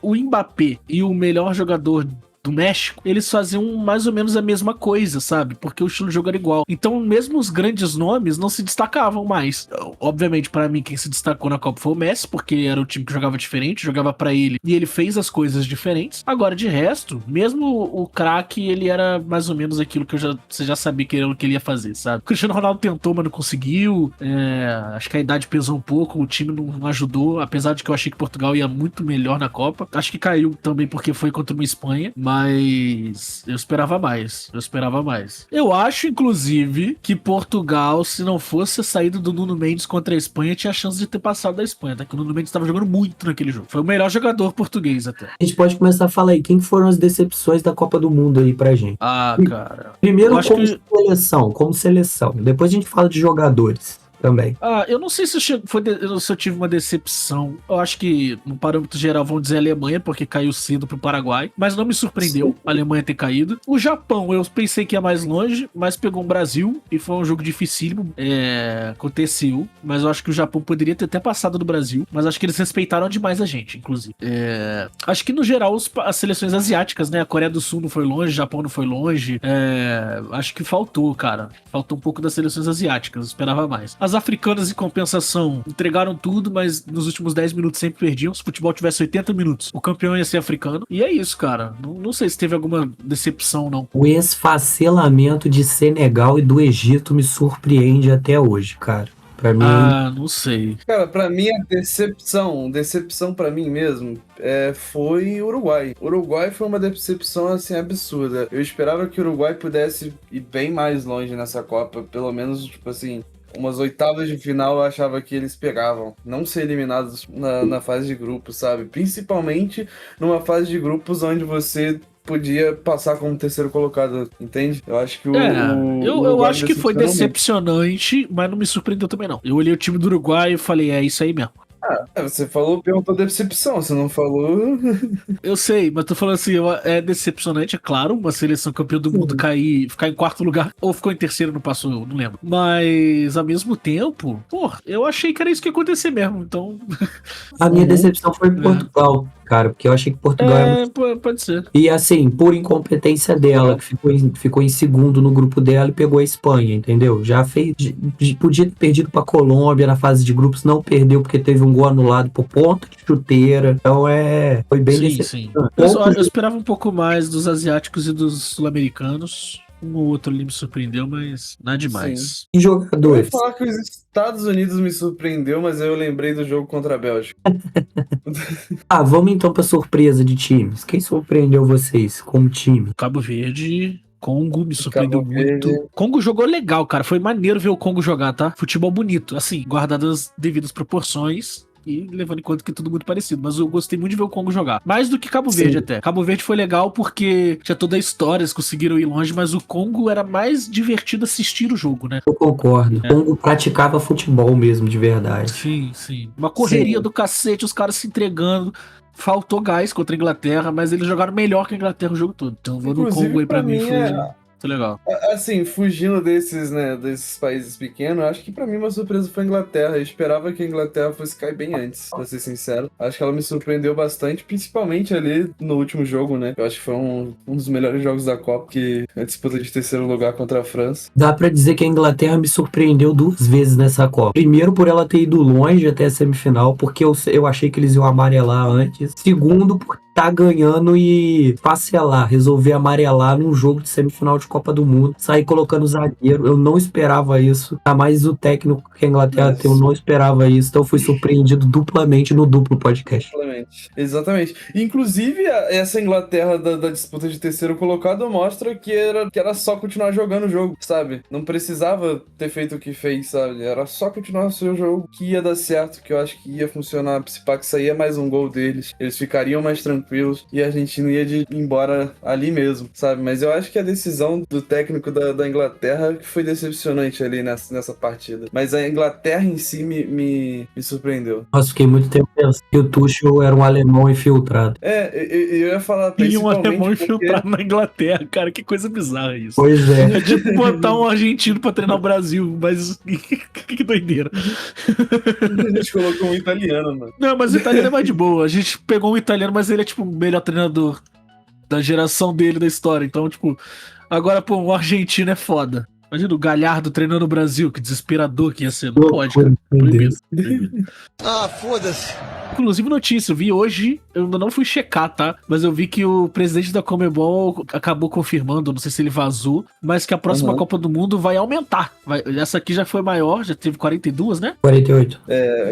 o Mbappé e o melhor jogador do México, eles faziam mais ou menos a mesma coisa, sabe? Porque o estilo de jogo era igual. Então, mesmo os grandes nomes não se destacavam mais. Obviamente, pra mim, quem se destacou na Copa foi o Messi, porque era o time que jogava diferente, jogava pra ele, e ele fez as coisas diferentes. Agora, de resto, mesmo o craque, ele era mais ou menos aquilo que você já sabia que era o que ele ia fazer, sabe? O Cristiano Ronaldo tentou, mas não conseguiu. Acho que a idade pesou um pouco, o time não ajudou, apesar de que eu achei que Portugal ia muito melhor na Copa. Acho que caiu também porque foi contra uma Espanha, mas eu esperava mais. Eu acho, inclusive, que Portugal, se não fosse a saída do Nuno Mendes contra a Espanha, tinha chance de ter passado da Espanha, tá? Que o Nuno Mendes estava jogando muito naquele jogo. Foi o melhor jogador português até. A gente pode começar a falar aí, quem foram as decepções da Copa do Mundo aí pra gente? Cara. Primeiro como seleção. Depois a gente fala de jogadores também. Eu não sei se eu tive uma decepção. Eu acho que, no parâmetro geral, vão dizer a Alemanha, porque caiu cedo pro Paraguai, mas não me surpreendeu a Alemanha ter caído. O Japão, eu pensei que ia mais longe, mas pegou um Brasil, e foi um jogo dificílimo. Aconteceu, mas eu acho que o Japão poderia ter até passado do Brasil, mas acho que eles respeitaram demais a gente, inclusive. Acho que, no geral, as seleções asiáticas, né? A Coreia do Sul não foi longe, o Japão não foi longe. Acho que faltou, cara. Faltou um pouco das seleções asiáticas, eu esperava mais. As africanas, em compensação, entregaram tudo, mas nos últimos 10 minutos sempre perdiam. Se o futebol tivesse 80 minutos, o campeão ia ser africano. E é isso, cara. Não sei se teve alguma decepção, não. O esfacelamento de Senegal e do Egito me surpreende até hoje, cara. Pra mim, Não sei. Cara, pra mim a decepção pra mim mesmo, foi o Uruguai. O Uruguai foi uma decepção, assim, absurda. Eu esperava que o Uruguai pudesse ir bem mais longe nessa Copa, pelo menos, tipo assim, umas oitavas de final eu achava que eles pegavam. Não ser eliminados na fase de grupos, sabe? Principalmente numa fase de grupos onde você podia passar como terceiro colocado, entende? Eu acho que o Eu Uruguai acho que foi decepcionou muito. decepcionante, mas não me surpreendeu também, não. Eu olhei o time do Uruguai e falei, é isso aí mesmo. Você perguntou decepção, você não falou. Eu sei, mas tô falando assim, é decepcionante, é claro, uma seleção campeã do mundo cair, ficar em quarto lugar, ou ficou em terceiro, não passou, eu não lembro. Mas, ao mesmo tempo, pô, eu achei que era isso que ia acontecer mesmo, então... a minha decepção foi Portugal, cara, porque eu achei que Portugal Pode ser. E assim, por incompetência dela, que ficou em segundo no grupo dela e pegou a Espanha, entendeu? Já fez. Podia ter perdido pra Colômbia na fase de grupos, não perdeu porque teve um gol anulado por ponto de chuteira. Então foi bem Sim. decepcionante. Eu esperava um pouco mais dos asiáticos e dos sul-americanos. Um ou outro ali me surpreendeu, mas nada demais. E Eu ia jogadores? falar que os Estados Unidos me surpreendeu, mas eu lembrei do jogo contra a Bélgica. Vamos então pra surpresa de times. Quem surpreendeu vocês como time? Cabo Verde, Congo me surpreendeu Cabo Verde. muito. Congo jogou legal, cara. Foi maneiro ver o Congo jogar, tá? Futebol bonito, assim, guardadas as devidas proporções. E levando em conta que é tudo muito parecido. Mas eu gostei muito de ver o Congo jogar. Mais do que Cabo Verde até. Cabo Verde foi legal porque tinha toda a história, eles conseguiram ir longe, mas o Congo era mais divertido assistir o jogo, né? Eu concordo. O Congo praticava futebol mesmo, de verdade. Sim. Uma correria Sim. do cacete, os caras se entregando. Faltou gás contra a Inglaterra, mas eles jogaram melhor que a Inglaterra o jogo todo. Então, vou no Inclusive, Congo aí pra pra mim, mim, foi legal. assim, fugindo desses países pequenos, acho que pra mim uma surpresa foi a Inglaterra. Eu esperava que a Inglaterra fosse cair bem antes, pra ser sincero. Acho que ela me surpreendeu bastante, principalmente ali no último jogo, né? Eu acho que foi um dos melhores jogos da Copa, que é a disputa de terceiro lugar contra a França. Dá pra dizer que a Inglaterra me surpreendeu 2 vezes nessa Copa. Primeiro, por ela ter ido longe até a semifinal, porque eu achei que eles iam amarelar antes. Segundo, por tá ganhando e resolver amarelar num jogo de semifinal de Copa do Mundo, sair colocando zagueiro. Eu não esperava isso. Tá mais o técnico que a Inglaterra tem, eu não esperava isso. Então eu fui surpreendido duplamente no duplo podcast. Exatamente. Inclusive, essa Inglaterra da disputa de terceiro colocado mostra que era só continuar jogando o jogo, sabe? Não precisava ter feito o que fez, sabe? Era só continuar o seu jogo que ia dar certo, que eu acho que ia funcionar. Se pá, que saía mais um gol deles, eles ficariam mais tranquilos e a Argentina ia ir embora ali mesmo, sabe? Mas eu acho que a decisão do técnico da Inglaterra foi decepcionante ali nessa partida. Mas a Inglaterra em si me surpreendeu. Nossa, fiquei muito tempo pensando que o Tuchel era um alemão infiltrado. Eu ia falar E um principalmente alemão porque... infiltrado na Inglaterra, cara, que coisa bizarra isso. Pois é. É tipo botar um argentino pra treinar o Brasil, mas que doideira. A gente colocou um italiano, mano. Não, mas o italiano é mais de boa. A gente pegou um italiano, mas ele é tipo o melhor treinador da geração dele, da história. Então, tipo, agora, pô, um argentino é foda. Imagina o Galhardo treinando o Brasil, que desesperador que ia ser. Não pode, cara. Proibido. Foda-se. Inclusive, notícia, eu vi hoje, eu ainda não fui checar, tá? Mas eu vi que o presidente da Conmebol acabou confirmando, não sei se ele vazou, mas que a próxima Copa do Mundo vai aumentar. Essa aqui já foi maior, já teve 42, né? 48.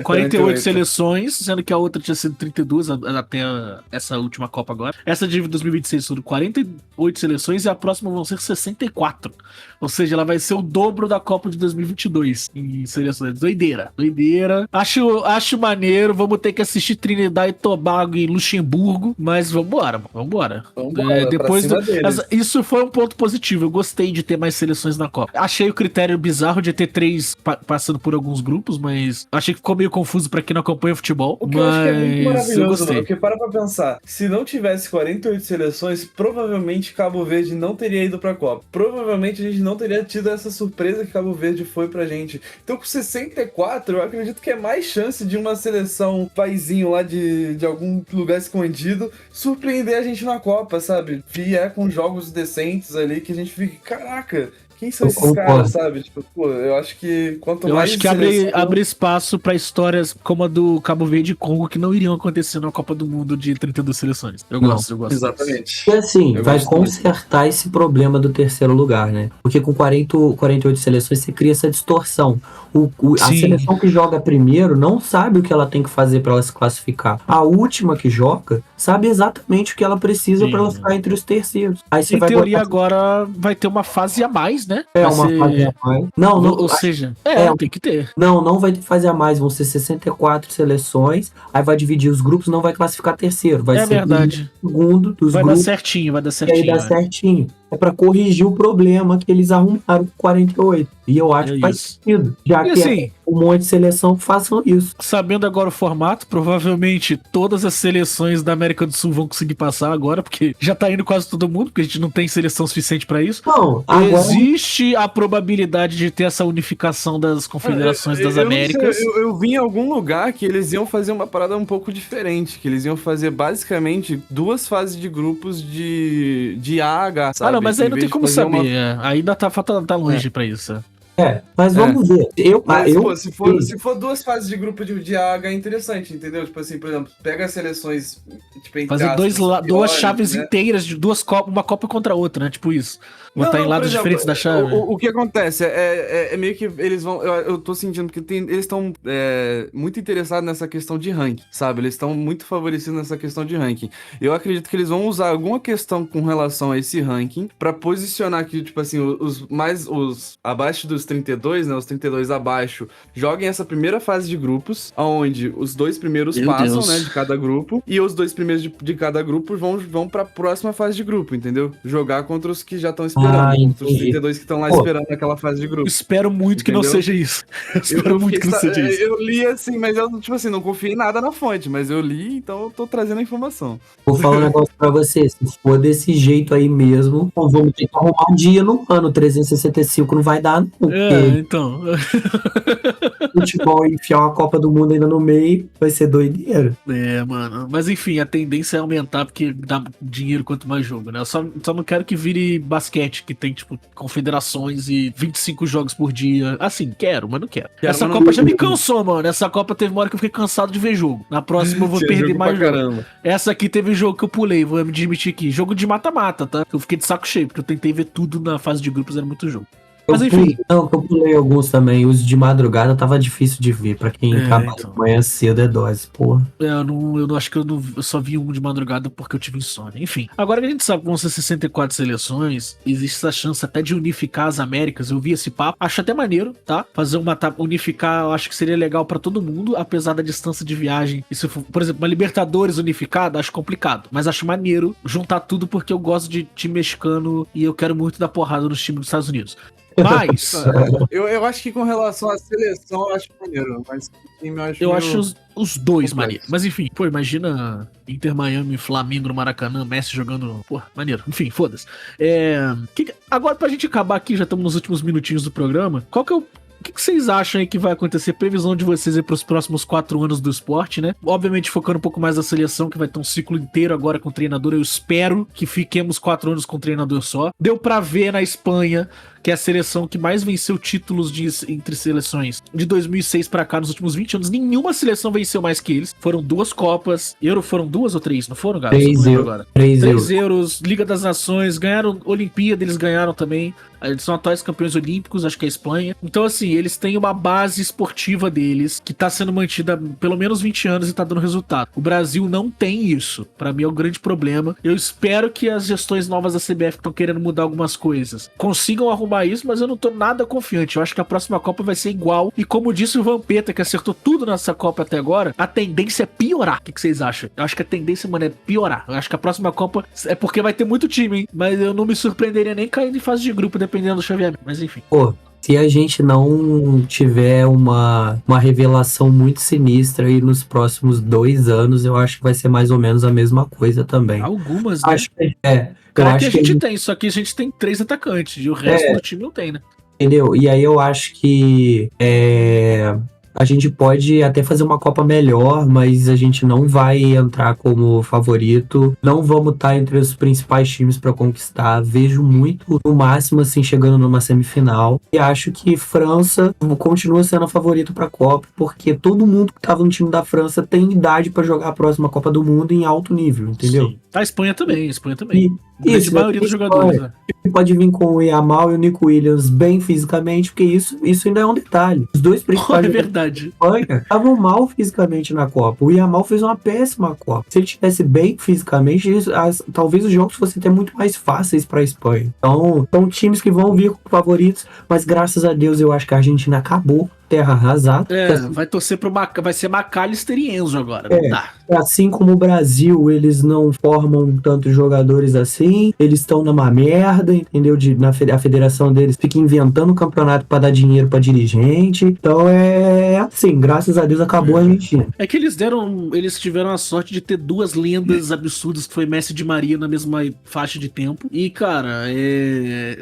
48 seleções, sendo que a outra tinha sido 32 até essa última Copa agora. Essa de 2026 foram 48 seleções e a próxima vão ser 64. Ou seja, ela vai ser o dobro da Copa de 2022 em seleções. Doideira. Acho maneiro, vamos ter que assistir Trinidad e Tobago e Luxemburgo, mas vambora. Depois isso foi um ponto positivo. Eu gostei de ter mais seleções na Copa. Achei o critério bizarro de ter 3 passando por alguns grupos, mas achei que ficou meio confuso pra quem não acompanha futebol. O que eu acho que é muito maravilhoso, mano, porque para pra pensar, se não tivesse 48 seleções, provavelmente Cabo Verde não teria ido pra Copa. Provavelmente a gente não teria tido essa surpresa que Cabo Verde foi pra gente. Então com 64, eu acredito que é mais chance de uma seleção paizinho lá de algum lugar escondido surpreender a gente na Copa, sabe? Vier com jogos decentes ali que a gente fica, caraca, Quem são Eu esses concordo. caras, sabe? Tipo, pô, eu acho que quanto Eu mais acho que abre espaço pra histórias como a do Cabo Verde e Congo que não iriam acontecer na Copa do Mundo de 32 seleções. Eu Não. gosto disso. Exatamente. E assim, Eu vai gosto muito. consertar esse problema do terceiro lugar, né? Porque com 48 seleções você cria essa distorção. A Sim. seleção que joga primeiro não sabe o que ela tem que fazer para ela se classificar. A última que joga sabe exatamente o que ela precisa Sim. para ela ficar entre os terceiros. Aí você Em vai teoria, botar agora vai ter uma fase a mais, né? é Vai uma ser- fase a mais. Não, Ou seja, tem que ter. não vai ter fase a mais, vão ser 64 seleções, aí vai dividir os grupos, não vai classificar terceiro, vai É ser verdade. segundo dos Vai dar grupos. certinho, vai dar E aí certinho. dá né? certinho. É pra corrigir o problema que eles arrumaram com 48. E eu acho É que faz isso. sentido. Já E que assim, é um monte de seleção que façam isso. sabendo agora o formato, provavelmente todas as seleções da América do Sul vão conseguir passar agora, porque já tá indo quase todo mundo, porque a gente não tem seleção suficiente pra isso. Não, agora Existe a probabilidade de ter essa unificação das confederações das Eu não Américas. sei, eu vi em algum lugar que eles iam fazer uma parada um pouco diferente, que eles iam fazer basicamente 2 fases de grupos de A a H, sabe? Ah, não, mas aí Em não vez tem de como fazer saber. uma- Ainda tá longe pra isso. mas vamos ver. Mas, eu pô, se for 2 fases de grupo de AH é interessante, entendeu? Tipo assim, por exemplo, pega as seleções, tipo, entre Fazer aspas, duas piores, chaves né? inteiras de duas copas, uma copa contra a outra, né? Tipo isso. Botar em lados por exemplo, diferentes da chave. O que acontece é meio que eles vão. Eu tô sentindo que eles estão muito interessados nessa questão de ranking, sabe? Eles estão muito favorecidos nessa questão de ranking. Eu acredito que eles vão usar alguma questão com relação a esse ranking pra posicionar aqui, tipo assim, os abaixo dos 32, né? Os 32 abaixo, joguem essa primeira fase de grupos, onde os 2 primeiros Meu passam, Deus. né? De cada grupo, e os 2 primeiros de cada grupo vão pra próxima fase de grupo, entendeu? Jogar contra os que já estão esperando. Contra os entendi. 32 que estão lá Pô, esperando aquela fase de grupo. Espero muito que não Entendeu? seja isso. Espero muito que não seja isso. Eu li assim, mas eu, tipo assim, não confiei em nada na fonte, mas eu li, então eu tô trazendo a informação. vou falar um negócio pra você. Se for desse jeito aí mesmo, nós vamos ter que arrumar um dia no ano. 365 não vai dar, não. Porque Então. futebol e enfiar uma Copa do Mundo ainda no meio vai ser doideira. Mano. Mas enfim, a tendência é aumentar porque dá dinheiro quanto mais jogo, né? Eu só não quero que vire basquete, que tem, tipo, confederações e 25 jogos por dia. Assim, quero, mas não quero. Essa mas não Copa já me quero. cansou, mano. Essa Copa teve uma hora que eu fiquei cansado de ver jogo. Na próxima eu vou Tinha perder jogo mais pra jogo. caramba. Essa aqui teve jogo que eu pulei, vou me admitir aqui. Jogo de mata-mata, tá? Eu fiquei de saco cheio, porque eu tentei ver tudo na fase de grupos, era muito jogo. Mas enfim. Eu pulei alguns também. Os de madrugada tava difícil de ver. Pra quem trabalha então. de manhã cedo é dose, porra. Eu não acho que eu só vi um de madrugada porque eu tive insônia. Enfim, agora que a gente sabe que vão ser 64 seleções, existe essa chance até de unificar as Américas. Eu vi esse papo, acho até maneiro, tá? Fazer unificar, eu acho que seria legal pra todo mundo, apesar da distância de viagem. E se for, por exemplo, uma Libertadores unificada, acho complicado. Mas acho maneiro juntar tudo porque eu gosto de time mexicano e eu quero muito dar porrada nos times dos Estados Unidos. Mas Eu acho que com relação à seleção, eu acho maneiro, mas o time eu acho eu meio- acho os dois complexo. maneiros. Mas enfim, pô, imagina Inter Miami, Flamengo no Maracanã, Messi jogando. Pô, maneiro. Enfim, foda-se. Agora, pra gente acabar aqui, já estamos nos últimos minutinhos do programa. Qual que é o que vocês acham aí que vai acontecer? Previsão de vocês aí pros próximos 4 anos do esporte, né? Obviamente focando um pouco mais na seleção, que vai ter um ciclo inteiro agora com o treinador. Eu espero que fiquemos 4 anos com o treinador só. Deu pra ver na Espanha, que é a seleção que mais venceu títulos entre seleções de 2006 pra cá, nos últimos 20 anos. Nenhuma seleção venceu mais que eles. Foram 2 Copas. Euro foram 2 ou 3, não foram, Gabs? 3 Não lembro euros. agora. 3 3 euros. euros, Liga das Nações, ganharam Olimpíada, eles ganharam também. Eles são atuais campeões olímpicos, acho que é a Espanha. Então, assim, eles têm uma base esportiva deles que tá sendo mantida há pelo menos 20 anos e tá dando resultado. O Brasil não tem isso. Pra mim é o grande problema. Eu espero que as gestões novas da CBF que estão querendo mudar algumas coisas consigam arrumar isso, mas eu não tô nada confiante. Eu acho que a próxima Copa vai ser igual. E como disse o Vampeta, que acertou tudo nessa Copa até agora, a tendência é piorar. O que vocês acham? Eu acho que a tendência, mano, é piorar. Eu acho que a próxima Copa é porque vai ter muito time, hein? Mas eu não me surpreenderia nem caindo em fase de grupo, dependendo do chaveamento. Mas enfim. Pô, se a gente não tiver uma revelação muito sinistra aí nos próximos 2 anos, eu acho que vai ser mais ou menos a mesma coisa também. Algumas, né? Acho que eu Cara, acho que a gente tem, só que a gente tem 3 atacantes e o resto do time não tem, né? entendeu? E aí eu acho que A gente pode até fazer uma Copa melhor, mas a gente não vai entrar como favorito. Não vamos estar entre os principais times para conquistar. Vejo muito, no máximo, assim, chegando numa semifinal. E acho que França continua sendo a favorita para a Copa, porque todo mundo que estava no time da França tem idade para jogar a próxima Copa do Mundo em alto nível, entendeu? Sim. A Espanha também, A Isso, maioria dos jogadores, né? Pode vir com o Yamal e o Nico Williams bem fisicamente, porque isso ainda é um detalhe. Os dois principais É verdade. estavam mal fisicamente na Copa. O Yamal fez uma péssima Copa. Se ele estivesse bem fisicamente, talvez os jogos fossem até muito mais fáceis para a Espanha. Então, são times que vão vir como favoritos, mas graças a Deus eu acho que a Argentina acabou. Terra arrasada. Vai torcer vai ser McAllister e Enzo agora. Não dá. Assim como o Brasil, eles não formam tantos jogadores assim, eles estão numa merda, entendeu? A federação deles fica inventando um campeonato pra dar dinheiro pra dirigente. Então assim, graças a Deus acabou a Argentina. É que eles tiveram a sorte de ter duas lendas absurdas, que foi Messi e Di Maria na mesma faixa de tempo. E, cara,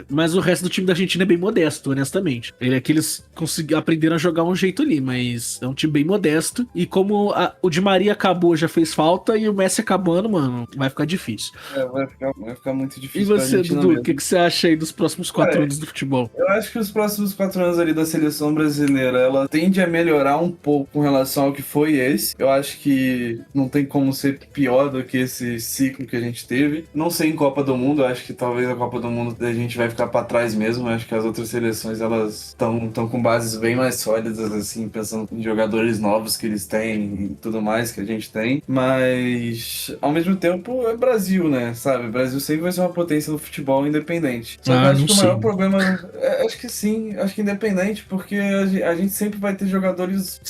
mas o resto do time da Argentina é bem modesto, honestamente. É que eles aprenderam a jogar um jeito ali, mas é um time bem modesto. E como o Di Maria acabou, já fez falta, e o Messi acabando, mano, vai ficar difícil. Vai ficar muito difícil. E você, Dudu, o que você acha aí dos próximos 4 anos do futebol? Eu acho que os próximos 4 anos ali da seleção brasileira, ela tende a melhorar um pouco com relação ao que foi esse. Eu acho que não tem como ser pior do que esse ciclo que a gente teve. Não sei em Copa do Mundo, eu acho que talvez a Copa do Mundo a gente vai ficar pra trás mesmo. Eu acho que as outras seleções, elas estão com bases bem mais sólidas, assim, pensando em jogadores novos que eles têm e tudo mais que a gente tem, mas ao mesmo tempo é Brasil, né, sabe? O Brasil sempre vai ser uma potência no futebol independente. Só que eu acho que o maior problema, acho que sim, acho que independente, porque a gente sempre vai ter jogadores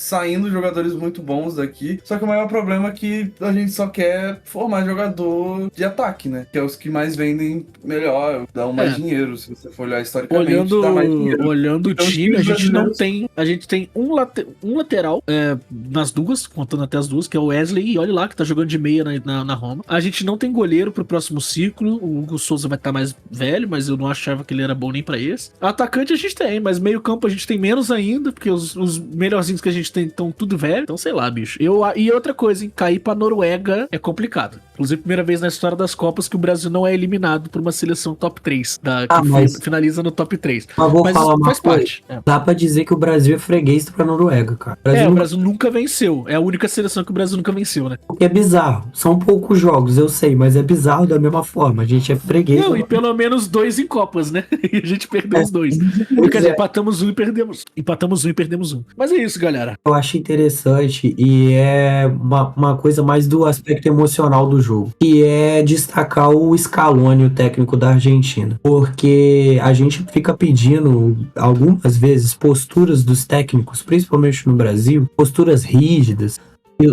muito bons daqui, só que o maior problema é que a gente só quer formar jogador de ataque, né, que é os que mais vendem melhor, dão mais dinheiro, se você for olhar historicamente, dá mais dinheiro. Olhando o time, a gente tem um lateral nas duas, contando até as duas, que é o Wesley, e olha lá, que tá jogando de meia na Roma. A gente não tem goleiro pro próximo ciclo, o Hugo Souza vai estar mais velho, mas eu não achava que ele era bom nem pra esse. Atacante a gente tem, mas meio campo a gente tem menos ainda, porque os melhorzinhos que a gente tem estão tudo velho, então sei lá, bicho. E outra coisa, hein, cair pra Noruega é complicado. Inclusive, primeira vez na história das Copas que o Brasil não é eliminado por uma seleção top 3, finaliza no top 3. Mas falar faz parte. Dá pra dizer que o Brasil é freguês pra Noruega, cara. O Brasil nunca venceu. É a única seleção que o Brasil nunca venceu, né? É bizarro. São poucos jogos, eu sei, mas é bizarro da mesma forma. A gente é freguês. Não, e pelo menos 2 em Copas, né? E a gente perdeu os 2. Quer dizer, empatamos um e perdemos um. Mas é isso, galera. Eu acho interessante e é uma coisa mais do aspecto emocional do jogo, que é destacar o Scaloni, o técnico da Argentina. Porque a gente fica pedindo, algumas vezes, posturas dos técnicos, principalmente no Brasil, posturas rígidas.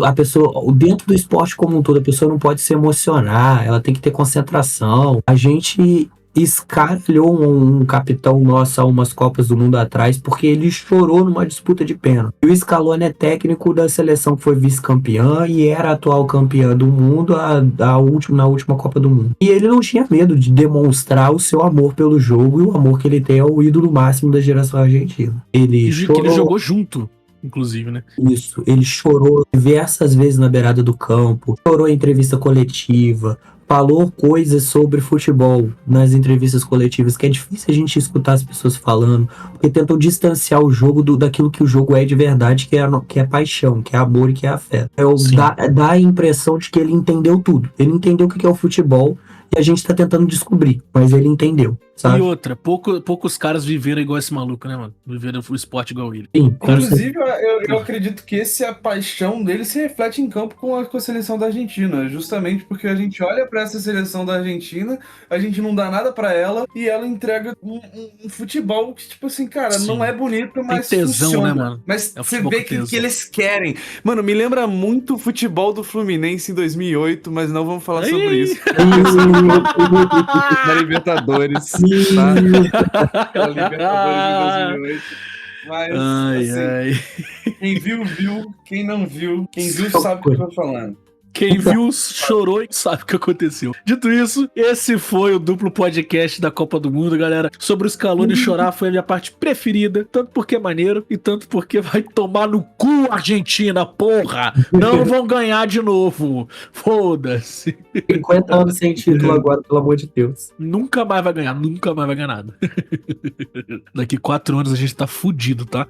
A pessoa, dentro do esporte como um todo, a pessoa não pode se emocionar, ela tem que ter concentração. A gente escaralhou um capitão nosso há umas Copas do Mundo atrás porque ele chorou numa disputa de pênalti. E o Scaloni é técnico da seleção que foi vice-campeã e era atual campeã do mundo na última Copa do Mundo. E ele não tinha medo de demonstrar o seu amor pelo jogo e o amor que ele tem ao ídolo máximo da geração argentina. Ele jogou junto, inclusive, né? Isso, ele chorou diversas vezes na beirada do campo, chorou em entrevista coletiva, falou coisas sobre futebol nas entrevistas coletivas, que é difícil a gente escutar as pessoas falando, porque tentam distanciar o jogo daquilo que o jogo é de verdade, que é paixão, que é amor e que é afeto. Dá a impressão de que ele entendeu tudo. Ele entendeu o que é o futebol e a gente tá tentando descobrir, mas ele entendeu, sabe? E outra, poucos caras viveram igual esse maluco, né, mano? Viveram o esporte igual ele. Sim, inclusive, eu acredito que a paixão dele se reflete em campo com a seleção da Argentina, justamente porque a gente olha pra essa seleção da Argentina, a gente não dá nada pra ela e ela entrega um futebol que, tipo assim, cara, não é bonito, mas tem tesão, funciona. Né, mano? Mas você vê que eles querem. Mano, me lembra muito o futebol do Fluminense em 2008, mas não vamos falar sobre isso. Na Libertadores. Tá? Aquela Libertadores de 2008. Mas, quem viu, quem não viu, quem viu sabe o que eu tô falando. Quem viu, chorou e sabe o que aconteceu. Dito isso, esse foi o duplo podcast da Copa do Mundo, galera. Sobre o Scaloni chorar foi a minha parte preferida, tanto porque é maneiro e tanto porque vai tomar no cu Argentina, porra! Não vão ganhar de novo. Foda-se. 50 anos sem título agora, pelo amor de Deus. Nunca mais vai ganhar nada. Daqui 4 anos a gente tá fudido, tá?